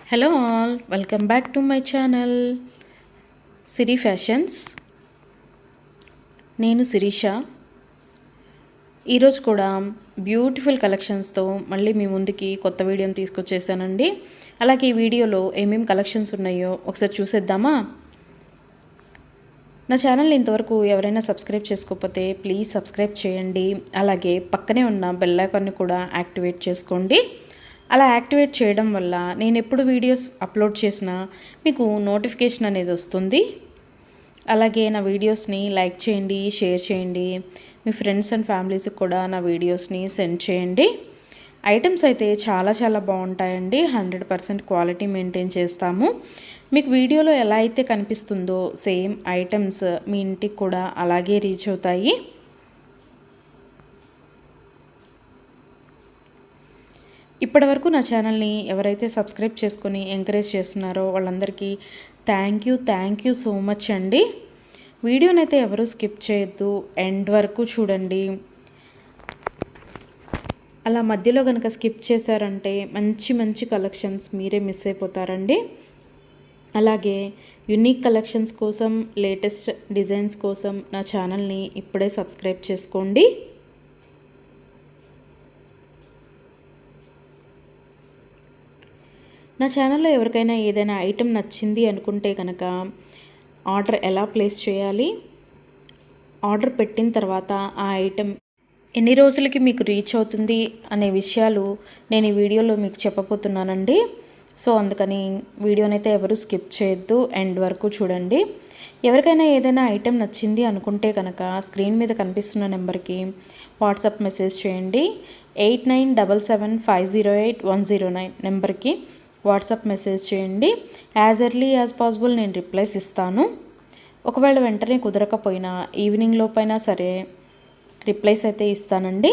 Hello all, welcome back to my channel Siri fashions. నేను శిరీష. ఈరోజు కూడా బ్యూటిఫుల్ కలెక్షన్స్తో మళ్ళీ మీ ముందుకి కొత్త వీడియోని తీసుకొచ్చేసానండి. అలాగే ఈ వీడియోలో ఏమేమి కలెక్షన్స్ ఉన్నాయో ఒకసారి చూసేద్దామా? నా ఛానల్ని ఇంతవరకు ఎవరైనా సబ్స్క్రైబ్ చేసుకోకపోతే ప్లీజ్ సబ్స్క్రైబ్ చేయండి. అలాగే పక్కనే ఉన్న బెల్ ఐకాన్ని కూడా యాక్టివేట్ చేసుకోండి. అలా యాక్టివేట్ చేయడం వల్ల నేను ఎప్పుడు వీడియోస్ అప్లోడ్ చేసినా మీకు నోటిఫికేషన్ అనేది వస్తుంది. అలాగే నా వీడియోస్ని లైక్ చేయండి, షేర్ చేయండి. మీ ఫ్రెండ్స్ అండ్ ఫ్యామిలీస్కి కూడా నా వీడియోస్ని సెండ్ చేయండి. ఐటమ్స్ అయితే చాలా చాలా బాగుంటాయండి. 100% క్వాలిటీ మెయింటైన్ చేస్తాము. మీకు వీడియోలో ఎలా అయితే కనిపిస్తుందో సేమ్ ఐటమ్స్ మీ ఇంటికి కూడా అలాగే రీచ్ అవుతాయి. ఇప్పటివరకు నా ఛానల్ని ఎవరైతే సబ్స్క్రైబ్ చేసుకొని ఎంకరేజ్ చేస్తున్నారో వాళ్ళందరికీ థ్యాంక్ యూ సో మచ్ అండి. వీడియోనైతే ఎవరు స్కిప్ చేయొద్దు, ఎండ్ వరకు చూడండి. అలా మధ్యలో కనుక స్కిప్ చేశారంటే మంచి మంచి కలెక్షన్స్ మీరే మిస్ అయిపోతారండి. అలాగే యునిక్ కలెక్షన్స్ కోసం, లేటెస్ట్ డిజైన్స్ కోసం నా ఛానల్ని ఇప్పుడే సబ్స్క్రైబ్ చేసుకోండి. నా ఛానల్లో ఎవరికైనా ఏదైనా ఐటెం నచ్చింది అనుకుంటే కనుక ఆర్డర్ ఎలా ప్లేస్ చేయాలి, ఆర్డర్ పెట్టిన తర్వాత ఆ ఐటెం ఎన్ని రోజులకి మీకు రీచ్ అవుతుంది అనే విషయాలు నేను ఈ వీడియోలో మీకు చెప్పబోతున్నానండి. సో అందుకని వీడియోనైతే ఎవరు స్కిప్ చేయొద్దు, ఎండ్ వరకు చూడండి. ఎవరికైనా ఏదైనా ఐటెం నచ్చింది అనుకుంటే కనుక స్క్రీన్ మీద కనిపిస్తున్న నెంబర్కి వాట్సాప్ మెసేజ్ చేయండి. 8977508109 నెంబర్కి వాట్సాప్ మెసేజ్ చేయండి. యాజ్ ఎర్లీ యాజ్ పాసిబుల్ నేను రిప్లైస్ ఇస్తాను. ఒకవేళ వెంటనే కుదరకపోయినా ఈవినింగ్ లోపైనా సరే రిప్లైస్ అయితే ఇస్తానండి.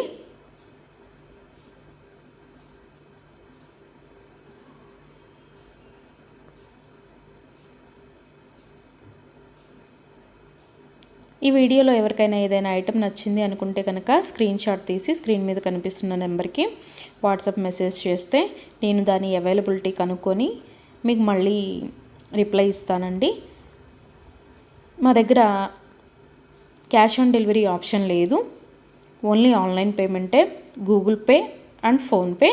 ఈ వీడియోలో ఎవరికైనా ఏదైనా ఐటెం నచ్చింది అనుకుంటే కనుక స్క్రీన్ షాట్ తీసి స్క్రీన్ మీద కనిపిస్తున్న నెంబర్కి వాట్సాప్ మెసేజ్ చేస్తే నేను దాని అవైలబిలిటీ కనుక్కొని మీకు మళ్ళీ రిప్లై ఇస్తానండి. మా దగ్గర క్యాష్ ఆన్ డెలివరీ ఆప్షన్ లేదు, ఓన్లీ ఆన్లైన్ పేమెంటే, Google pay and PhonePe.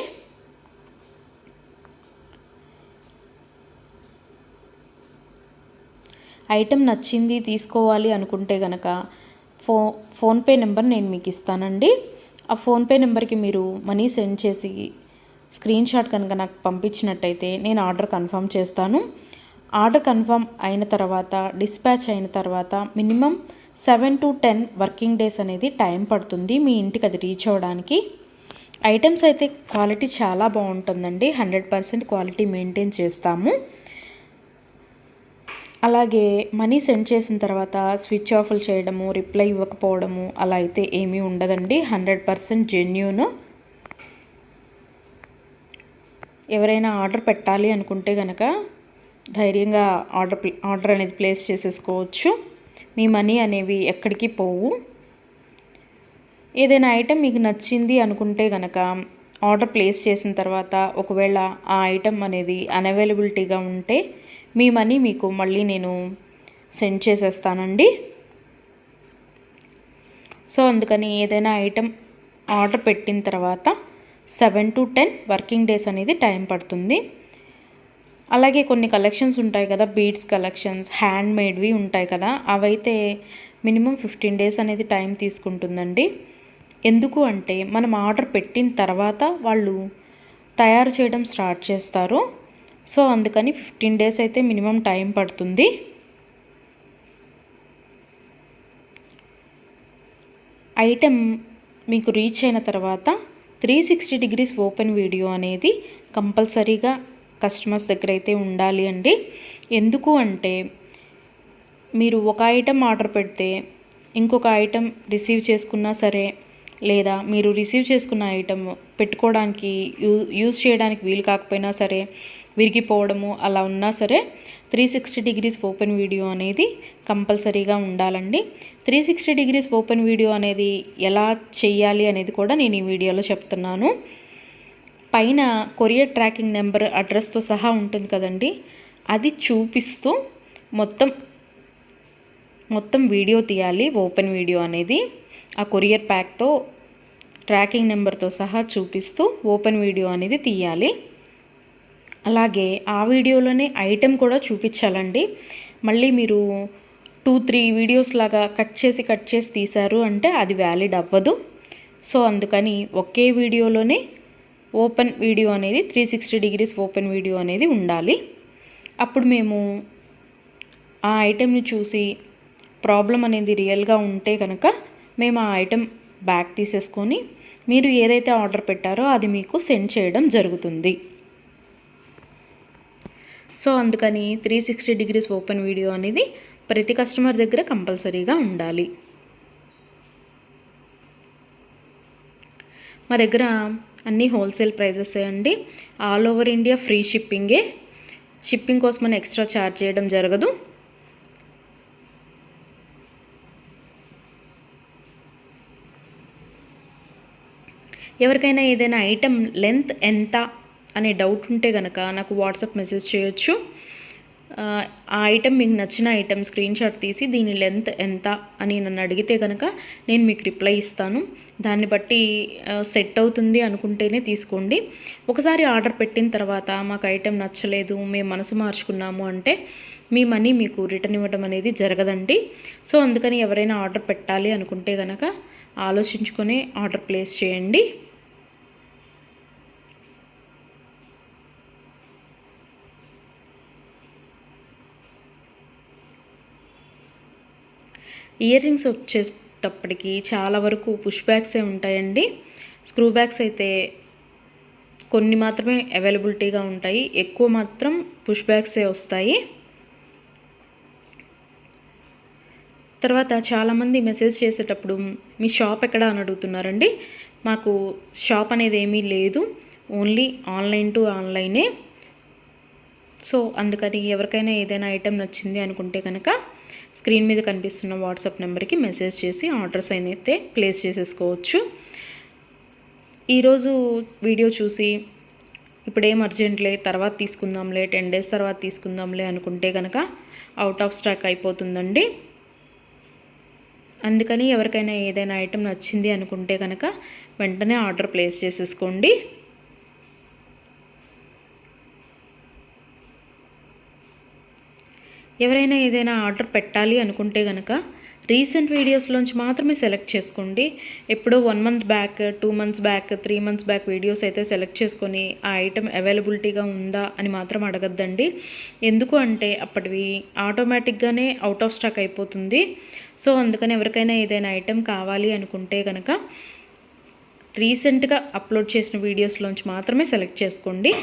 Item నచ్చింది తీసుకోవాలి అనుకుంటే కనుక ఫోన్పే నెంబర్ నేను మీకు ఇస్తానండి. ఆ ఫోన్పే నెంబర్కి మీరు మనీ సెండ్ చేసి స్క్రీన్ షాట్ కనుక నాకు పంపించినట్టయితే నేను ఆర్డర్ కన్ఫర్మ్ చేస్తాను. ఆర్డర్ కన్ఫర్మ్ అయిన తర్వాత, డిస్పాచ్ అయిన తర్వాత మినిమం 7 to 10 వర్కింగ్ డేస్ అనేది టైం పడుతుంది మీ ఇంటికి అది రీచ్ అవ్వడానికి. ఐటమ్స్ అయితే క్వాలిటీ చాలా బాగుంటుందండి. 100% క్వాలిటీ మెయింటైన్ చేస్తాము. అలాగే మనీ సెండ్ చేసిన తర్వాత స్విచ్ ఆఫ్లు చేయడము, రిప్లై ఇవ్వకపోవడము అలా అయితే ఏమీ ఉండదండి. 100% జెన్యూన్. ఎవరైనా ఆర్డర్ పెట్టాలి అనుకుంటే కనుక ధైర్యంగా ఆర్డర్ అనేది ప్లేస్ చేసేసుకోవచ్చు. మీ మనీ అనేవి ఎక్కడికి పోవు. ఏదైనా ఐటెం మీకు నచ్చింది అనుకుంటే కనుక ఆర్డర్ ప్లేస్ చేసిన తర్వాత ఒకవేళ ఆ ఐటెం అనేది అన్అవైలబిలిటీగా ఉంటే మీ మనీ మీకు మళ్ళీ నేను సెండ్ చేసేస్తానండి. సో అందుకని ఏదైనా ఐటెం ఆర్డర్ పెట్టిన తర్వాత 7 to 10 వర్కింగ్ డేస్ అనేది టైం పడుతుంది. అలాగే కొన్ని కలెక్షన్స్ ఉంటాయి కదా, బీడ్స్ కలెక్షన్స్, హ్యాండ్ మేడ్వి ఉంటాయి కదా, అవైతే మినిమం 15 డేస్ అనేది టైం తీసుకుంటుందండి. ఎందుకు అంటే మనం ఆర్డర్ పెట్టిన తర్వాత వాళ్ళు తయారు చేయడం స్టార్ట్ చేస్తారు. సో అందుకని 15 డేస్ అయితే మినిమం టైం పడుతుంది. ఐటెం మీకు రీచ్ అయిన తర్వాత 360 degrees ఓపెన్ వీడియో అనేది కంపల్సరీగా కస్టమర్స్ దగ్గర అయితే ఉండాలి అండి. ఎందుకు అంటే మీరు ఒక ఐటెం ఆర్డర్ పెడితే ఇంకొక ఐటెం రిసీవ్ చేసుకున్నా సరే, లేదా మీరు రిసీవ్ చేసుకున్న ఐటెం పెట్టుకోవడానికి యూజ్ చేయడానికి వీలు కాకపోయినా సరే, విరిగిపోవడము అలా ఉన్నా సరే 360 degrees ఓపెన్ వీడియో అనేది కంపల్సరీగా ఉండాలండి. 360 degrees ఓపెన్ వీడియో అనేది ఎలా చేయాలి అనేది కూడా నేను ఈ వీడియోలో చెప్తున్నాను. పైన కొరియర్ ట్రాకింగ్ నెంబర్ అడ్రస్తో సహా ఉంటుంది కదండి, అది చూపిస్తూ మొత్తం వీడియో తీయాలి. ఓపెన్ వీడియో అనేది ఆ కొరియర్ ప్యాక్తో ట్రాకింగ్ నెంబర్తో సహా చూపిస్తూ ఓపెన్ వీడియో అనేది తీయాలి. అలాగే ఆ వీడియోలోనే ఐటెం కూడా చూపించాలండి. మళ్ళీ మీరు 2-3 వీడియోస్ లాగా కట్ చేసి తీశారు అంటే అది వ్యాలిడ్ అవ్వదు. సో అందుకని ఒకే వీడియోలోనే ఓపెన్ వీడియో అనేది 360 డిగ్రీస్ ఓపెన్ వీడియో అనేది ఉండాలి. అప్పుడు మేము ఆ ఐటెంని చూసి ప్రాబ్లం అనేది రియల్గా ఉంటే కనుక మేము ఆ ఐటెం బ్యాక్ తీసేసుకొని మీరు ఏదైతే ఆర్డర్ పెట్టారో అది మీకు సెండ్ చేయడం జరుగుతుంది. సో అందుకని 360 డిగ్రీస్ ఓపెన్ వీడియో అనేది ప్రతి కస్టమర్ దగ్గర కంపల్సరీగా ఉండాలి. మా దగ్గర అన్నీ హోల్సేల్ ప్రైజెసే అండి. ఆల్ ఓవర్ ఇండియా ఫ్రీ షిప్పింగే. షిప్పింగ్ కోసం మనం ఎక్స్ట్రా ఛార్జ్ చేయడం జరగదు. ఎవరికైనా ఏదైనా ఐటెం లెంత్ ఎంత అనే డౌట్ ఉంటే కనుక నాకు వాట్సాప్ మెసేజ్ చేయొచ్చు. ఆ ఐటెం మీకు నచ్చిన ఐటెం స్క్రీన్ షాట్ తీసి దీని లెంత్ ఎంత అని నన్ను అడిగితే కనుక నేను మీకు రిప్లై ఇస్తాను. దాన్ని బట్టి సెట్ అవుతుంది అనుకుంటేనే తీసుకోండి. ఒకసారి ఆర్డర్ పెట్టిన తర్వాత మాకు ఐటెం నచ్చలేదు, మేము మనసు మార్చుకున్నాము అంటే మీ మనీ మీకు రిటర్న్ ఇవ్వడం అనేది జరగదండి. సో అందుకని ఎవరైనా ఆర్డర్ పెట్టాలి అనుకుంటే కనుక ఆలోచించుకొని ఆర్డర్ ప్లేస్ చేయండి. ఇయర్ రింగ్స్ వచ్చేటప్పటికి చాలా వరకు పుష్ బ్యాగ్సే ఉంటాయండి. స్క్రూ బ్యాగ్స్ అయితే కొన్ని మాత్రమే అవైలబిలిటీగా ఉంటాయి, ఎక్కువ మాత్రం పుష్ బ్యాగ్సే వస్తాయి. తర్వాత చాలామంది మెసేజ్ చేసేటప్పుడు మీ షాప్ ఎక్కడ అని అడుగుతున్నారండి. మాకు షాప్ అనేది ఏమీ లేదు, ఓన్లీ ఆన్లైన్ టు ఆన్లైనే. సో అందుకని ఎవరికైనా ఏదైనా ఐటెం నచ్చింది అనుకుంటే కనుక స్క్రీన్ మీద కనిపిస్తున్న వాట్సాప్ నెంబర్కి మెసేజ్ చేసి ఆర్డర్స్ అయితే ప్లేస్ చేసేసుకోవచ్చు. ఈరోజు వీడియో చూసి ఇప్పుడేం అర్జెంట్లే తర్వాత తీసుకుందాంలే, 10 days తర్వాత తీసుకుందాంలే అనుకుంటే కనుక అవుట్ ఆఫ్ స్టాక్ అయిపోతుందండి. అందుకని ఎవరికైనా ఏదైనా ఐటెం నచ్చింది అనుకుంటే కనుక వెంటనే ఆర్డర్ ప్లేస్ చేసేసుకోండి. ఎవరైనా ఏదైనా ఆర్డర్ పెట్టాలి అనుకుంటే కనుక రీసెంట్ వీడియోస్లోంచి మాత్రమే సెలెక్ట్ చేసుకోండి. ఎప్పుడో 1 month back, 2 months back, 3 months back videos అయితే సెలెక్ట్ చేసుకొని ఆ ఐటెం అవైలబిలిటీగా ఉందా అని మాత్రం అడగద్దండి. ఎందుకు అంటే అప్పటివి ఆటోమేటిక్గానే అవుట్ ఆఫ్ స్టాక్ అయిపోతుంది. సో అందుకని ఎవరికైనా ఏదైనా ఐటెం కావాలి అనుకుంటే కనుక రీసెంట్గా అప్లోడ్ చేసిన వీడియోస్లోంచి మాత్రమే సెలెక్ట్ చేసుకోండి.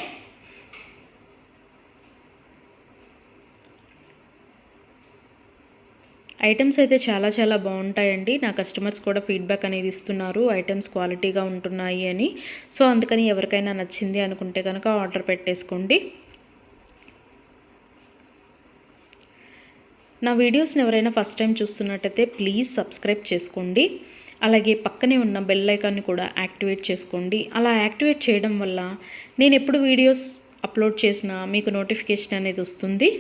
ఐటమ్స్ అయితే చాలా చాలా బాగుంటాయండి. నా కస్టమర్స్ కూడా ఫీడ్బ్యాక్ అనేది ఇస్తున్నారు, ఐటమ్స్ క్వాలిటీగా ఉంటున్నాయి అని. సో అందుకని ఎవరికైనా నచ్చింది అనుకుంటే కనుక ఆర్డర్ పెట్టేసుకోండి. నా వీడియోస్ని ఎవరైనా ఫస్ట్ టైం చూస్తున్నట్టయితే ప్లీజ్ సబ్స్క్రైబ్ చేసుకోండి. అలాగే పక్కనే ఉన్న బెల్ ఐకాన్ని కూడా యాక్టివేట్ చేసుకోండి. అలా యాక్టివేట్ చేయడం వల్ల నేను ఎప్పుడు వీడియోస్ అప్లోడ్ చేసినా మీకు నోటిఫికేషన్ అనేది వస్తుంది.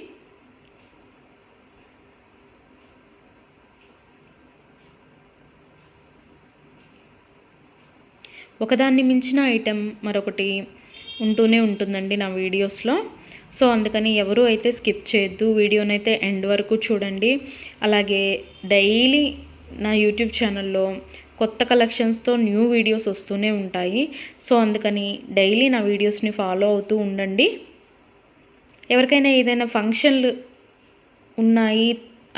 ఒకదాన్ని మించిన ఐటెం మరొకటి ఉంటూనే ఉంటుందండి నా వీడియోస్లో. సో అందుకని ఎవరు అయితే స్కిప్ చేయొద్దు, వీడియోనైతే ఎండ్ వరకు చూడండి. అలాగే డైలీ నా యూట్యూబ్ ఛానల్లో కొత్త కలెక్షన్స్తో న్యూ వీడియోస్ వస్తూనే ఉంటాయి. సో అందుకని డైలీ నా వీడియోస్ని ఫాలో అవుతూ ఉండండి. ఎవరికైనా ఏదైనా ఫంక్షన్లు ఉన్నాయి,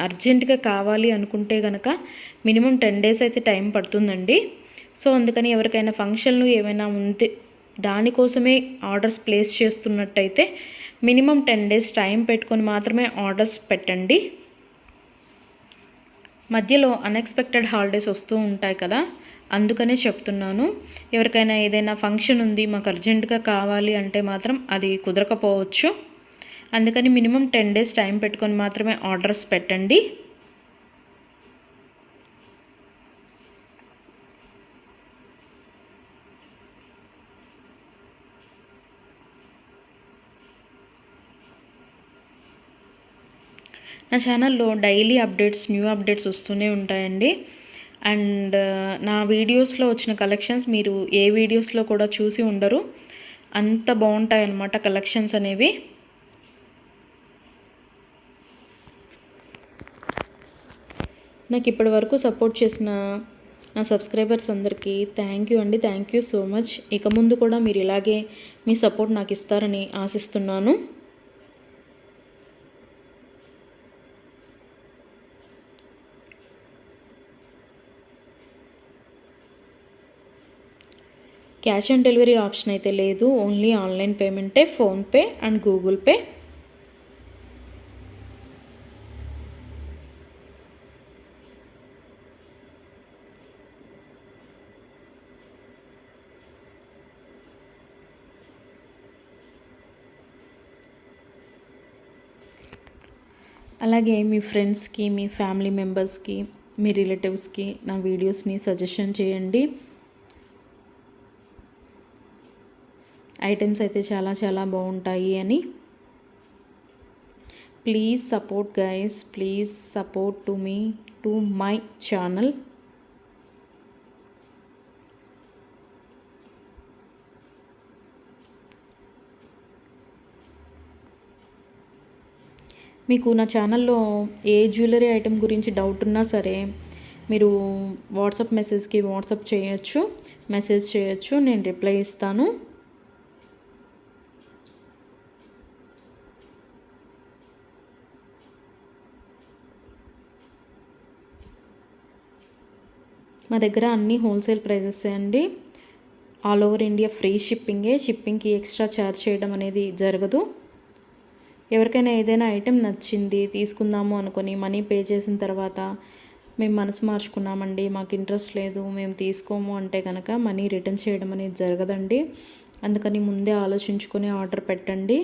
అర్జెంటుగా కావాలి అనుకుంటే కనుక మినిమం 10 days అయితే టైం పడుతుందండి. సో అందుకని ఎవరికైనా ఫంక్షన్లు ఏమైనా ఉంటే దానికోసమే ఆర్డర్స్ ప్లేస్ చేస్తున్నట్టయితే మినిమం 10 days టైం పెట్టుకొని మాత్రమే ఆర్డర్స్ పెట్టండి. మధ్యలో అన్ఎక్స్పెక్టెడ్ హాలిడేస్ వస్తూ ఉంటాయి కదా, అందుకనే చెప్తున్నాను. ఎవరికైనా ఏదైనా ఫంక్షన్ ఉంది మాకు అర్జెంటుగా కావాలి అంటే మాత్రం అది కుదరకపోవచ్చు. అందుకని మినిమం 10 days టైం పెట్టుకొని మాత్రమే ఆర్డర్స్ పెట్టండి. నా ఛానల్లో డైలీ అప్డేట్స్, న్యూ అప్డేట్స్ వస్తూనే ఉంటాయండి. అండ్ నా వీడియోస్లో వచ్చిన కలెక్షన్స్ మీరు ఏ వీడియోస్లో కూడా చూసి ఉండరు. అంత బాగుంటాయన్నమాట కలెక్షన్స్ అనేవి. నాకు ఇప్పటి వరకు సపోర్ట్ చేసిన నా సబ్స్క్రైబర్స్ అందరికీ థ్యాంక్ యూ అండి. Thank you so much. ఇక ముందు కూడా మీరు ఇలాగే మీ సపోర్ట్ నాకు ఇస్తారని ఆశిస్తున్నాను. క్యాష్ ఆన్ డెలివరీ ఆప్షన్ అయితే లేదు, ఓన్లీ ఆన్లైన్ పేమెంటే, ఫోన్పే అండ్ గూగుల్ పే. అలాగే మీ ఫ్రెండ్స్కి, మీ ఫ్యామిలీ మెంబర్స్కి, మీ రిలేటివ్స్కి నా వీడియోస్ని సజెషన్ చేయండి. ఐటమ్స్ అయితే చాలా చాలా బాగుంటాయి అని. Please support guys, please support to me, to my channel. మీకు నా ఛానల్లో ఏ జ్యువెలరీ ఐటెం గురించి డౌట్ ఉన్నా సరే మీరు వాట్సాప్ మెసేజ్కి మెసేజ్ చేయొచ్చు, నేను రిప్లై ఇస్తాను. మా దగ్గర అన్నీ హోల్సేల్ ప్రైజెస్ అండి. ఆల్ ఓవర్ ఇండియా ఫ్రీ షిప్పింగ్కి ఎక్స్ట్రా ఛార్జ్ చేయడం అనేది జరగదు. ఎవరికైనా ఏదైనా ఐటెం నచ్చింది తీసుకుందాము అనుకొని మనీ పే చేసిన తర్వాత మేము మనసు మార్చుకున్నామండి, మాకు ఇంట్రెస్ట్ లేదు, మేము తీసుకోము అంటే కనుక మనీ రిటర్న్ చేయడం అనేది జరగదండి. అందుకని ముందే ఆలోచించుకొని ఆర్డర్ పెట్టండి.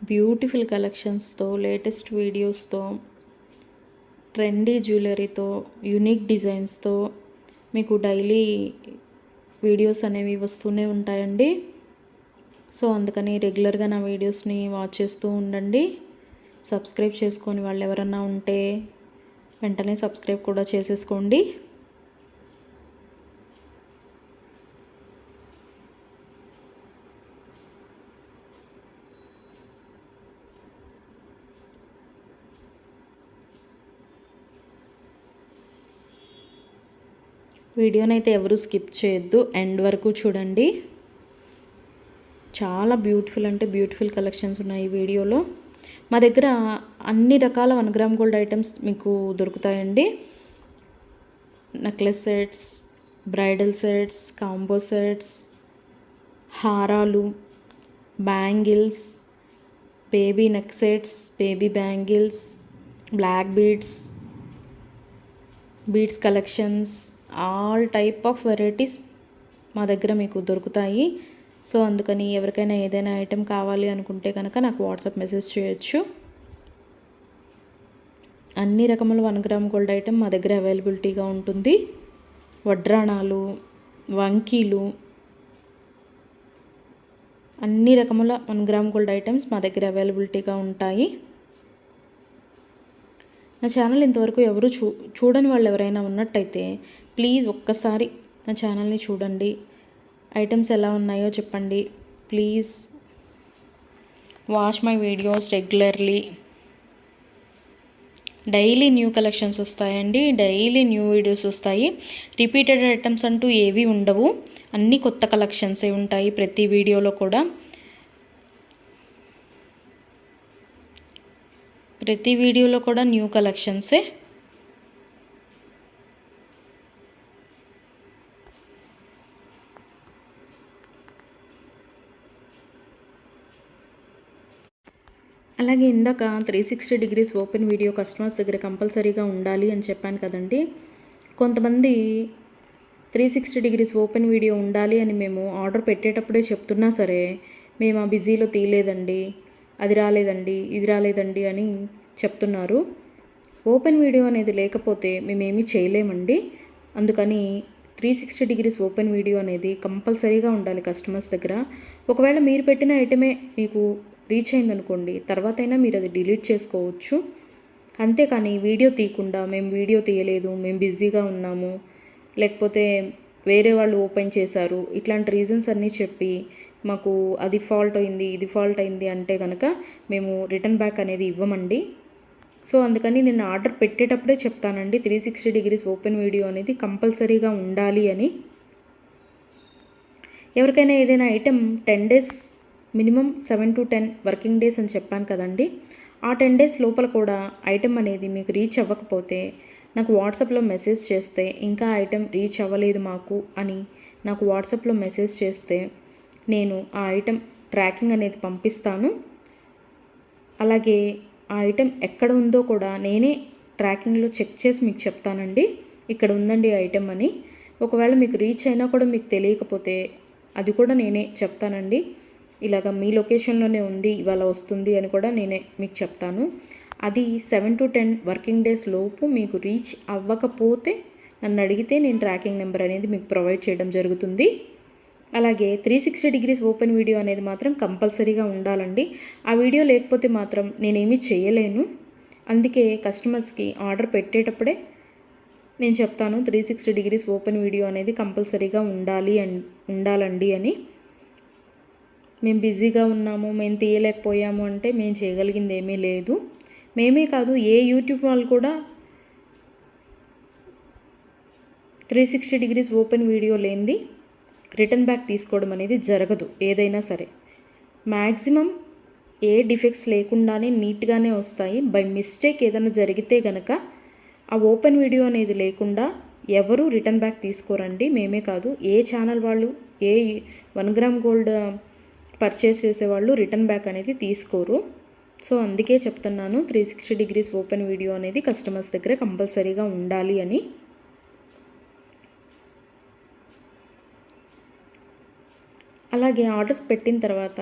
బ్యూటిఫుల్ కలెక్షన్స్తో, లేటెస్ట్ వీడియోస్తో, ట్రెండీ జ్యువెలరీతో, యూనిక్ డిజైన్స్తో మీకు డైలీ వీడియోస్ అనేవి వస్తూనే ఉంటాయండి. సో అందుకని రెగ్యులర్గా నా వీడియోస్ని వాచ్ చేస్తూ ఉండండి. సబ్స్క్రైబ్ చేసుకొని వాళ్ళు ఎవరన్నా ఉంటే వెంటనే సబ్స్క్రైబ్ కూడా చేసేసుకోండి. వీడియోనైతే ఎవరు స్కిప్ చేయొద్దు, ఎండ్ వరకు చూడండి. చాలా బ్యూటిఫుల్ అంటే బ్యూటిఫుల్ కలెక్షన్స్ ఉన్నాయి ఈ వీడియోలో. మా దగ్గర అన్ని రకాల 1 గ్రామ్ గోల్డ్ ఐటమ్స్ మీకు దొరుకుతాయండి. Necklace sets, bridal sets, combo sets, హారాలు, bangles, baby neck sets, baby bangles, black beads collections, all type of varieties మా దగ్గర మీకు దొరుకుతాయి. సో అందుకని ఎవరికైనా ఏదైనా ఐటెం కావాలి అనుకుంటే కనుక నాకు వాట్సాప్ మెసేజ్ చేయొచ్చు. అన్ని రకముల 1 గ్రామ్ గోల్డ్ ఐటెం మా దగ్గర అవైలబిలిటీగా ఉంటుంది. వడ్రాణాలు, వంకీలు, అన్ని రకముల 1 గ్రామ్ గోల్డ్ ఐటమ్స్ మా దగ్గర అవైలబిలిటీగా ఉంటాయి. నా ఛానల్ ఇంతవరకు ఎవరు చూడని వాళ్ళు ఎవరైనా ఉన్నట్టయితే ప్లీజ్ ఒక్కసారి నా ఛానల్ని చూడండి. ఐటమ్స్ ఎలా ఉన్నాయో చెప్పండి. Please watch my videos regularly. Daily new collections వస్తాయండి, డైలీ న్యూ వీడియోస్ వస్తాయి. రిపీటెడ్ ఐటమ్స్ అంటూ ఏవి ఉండవు, అన్నీ కొత్త కలెక్షన్సే ఉంటాయి ప్రతి వీడియోలో కూడా. ప్రతి వీడియోలో కూడా న్యూ కలెక్షన్సే. అలాగే ఇందాక 360 డిగ్రీస్ ఓపెన్ వీడియో కస్టమర్స్ దగ్గర కంపల్సరీగా ఉండాలి అని చెప్పాను కదండి. కొంతమంది 360 డిగ్రీస్ ఓపెన్ వీడియో ఉండాలి అని మేము ఆర్డర్ పెట్టేటప్పుడే చెప్తున్నా సరే మేము ఆ బిజీలో తీయలేదండి, అది రాలేదండి, ఇది రాలేదండి అని చెప్తున్నారు. ఓపెన్ వీడియో అనేది లేకపోతే మేమేమీ చేయలేమండి. అందుకని 360 డిగ్రీస్ ఓపెన్ వీడియో అనేది కంపల్సరీగా ఉండాలి కస్టమర్స్ దగ్గర. ఒకవేళ మీరు పెట్టిన ఐటమే మీకు రీచ్ అయిందనుకోండి, తర్వాతైనా మీరు అది డిలీట్ చేసుకోవచ్చు. అంతేకాని వీడియో తీయకుండా మేము వీడియో తీయలేదు, మేము బిజీగా ఉన్నాము, లేకపోతే వేరే వాళ్ళు ఓపెన్ చేశారు, ఇట్లాంటి రీజన్స్ అన్నీ చెప్పి మాకు అది ఫాల్ట్ అయింది, ఇది ఫాల్ట్ అయింది అంటే కనుక మేము రిటర్న్ బ్యాక్ అనేది ఇవ్వమండి. సో అందుకని నేను ఆర్డర్ పెట్టేటప్పుడే చెప్తానండి 360 డిగ్రీస్ ఓపెన్ వీడియో అనేది కంపల్సరీగా ఉండాలి అని. ఎవరికైనా ఏదైనా item 10 days minimum 7 to 10 working days అని చెప్పాను కదండి. ఆ 10 డేస్ లోపల కూడా ఐటెం అనేది మీకు రీచ్ అవ్వకపోతే నాకు వాట్సాప్లో మెసేజ్ చేస్తే, ఇంకా ఐటెం రీచ్ అవ్వలేదు మాకు అని నాకు వాట్సాప్లో మెసేజ్ చేస్తే నేను ఆ ఐటెం ట్రాకింగ్ అనేది పంపిస్తాను. అలాగే ఆ ఐటెం ఎక్కడ ఉందో కూడా నేనే ట్రాకింగ్లో చెక్ చేసి మీకు చెప్తానండి, ఇక్కడ ఉందండి ఐటెం అని. ఒకవేళ మీకు రీచ్ అయినా కూడా మీకు తెలియకపోతే అది కూడా నేనే చెప్తానండి. ఇలాగ మీ లొకేషన్లోనే ఉంది, ఇవాళ వస్తుంది అని కూడా నేనే మీకు చెప్తాను. అది 7 to 10 వర్కింగ్ డేస్ లోపు మీకు రీచ్ అవ్వకపోతే నన్ను అడిగితే నేను ట్రాకింగ్ నెంబర్ అనేది మీకు ప్రొవైడ్ చేయడం జరుగుతుంది. అలాగే 360 డిగ్రీస్ ఓపెన్ వీడియో అనేది మాత్రం కంపల్సరీగా ఉండాలండి. ఆ వీడియో లేకపోతే మాత్రం నేనేమీ చేయలేను. అందుకే కస్టమర్స్కి ఆర్డర్ పెట్టేటప్పుడే నేను చెప్తాను 360 డిగ్రీస్ ఓపెన్ వీడియో అనేది కంపల్సరీగా ఉండాలండి అని. మేము బిజీగా ఉన్నాము, మేము తీయలేకపోయాము అంటే మేము చేయగలిగింది ఏమీ లేదు. మేమే కాదు, ఏ యూట్యూబ్ వాళ్ళు కూడా 360 డిగ్రీస్ ఓపెన్ వీడియో లేనిది రిటర్న్ బ్యాక్ తీసుకోవడం అనేది జరగదు. ఏదైనా సరే మ్యాక్సిమం ఏ డిఫెక్ట్స్ లేకుండానే నీట్గానే వస్తాయి. బై మిస్టేక్ ఏదైనా జరిగితే గనక ఆ ఓపెన్ వీడియో అనేది లేకుండా ఎవరు రిటర్న్ బ్యాక్ తీసుకోరండి. మేమే కాదు, ఏ ఛానల్ వాళ్ళు, ఏ 1 గ్రామ్ గోల్డ్ పర్చేస్ చేసేవాళ్ళు రిటర్న్ బ్యాక్ అనేది తీసుకోరు. సో అందుకే చెప్తున్నాను 360 డిగ్రీస్ ఓపెన్ వీడియో అనేది కస్టమర్స్ దగ్గర కంపల్సరీగా ఉండాలి అని. అలాగే ఆర్డర్స్ పెట్టిన తర్వాత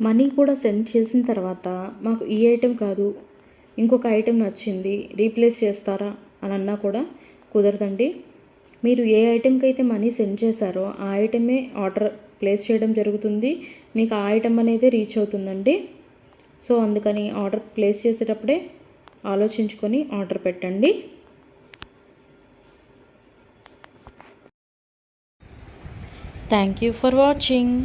మనీ కూడా సెండ్ చేసిన తర్వాత మాకు ఈ ఐటెం కాదు, ఇంకొక ఐటెం నచ్చింది, రీప్లేస్ చేస్తారా అని అన్నా కూడా కుదరదండి. మీరు ఏ ఐటెంకి అయితే మనీ సెండ్ చేశారో ఆ ఐటమే ఆర్డర్ ప్లేస్ చేయడం జరుగుతుంది. మీకు ఆ ఐటెం అనేది రీచ్ అవుతుందండి. సో అందుకని ఆర్డర్ ప్లేస్ చేసేటప్పుడే ఆలోచించుకొని ఆర్డర్ పెట్టండి. Thank you for watching.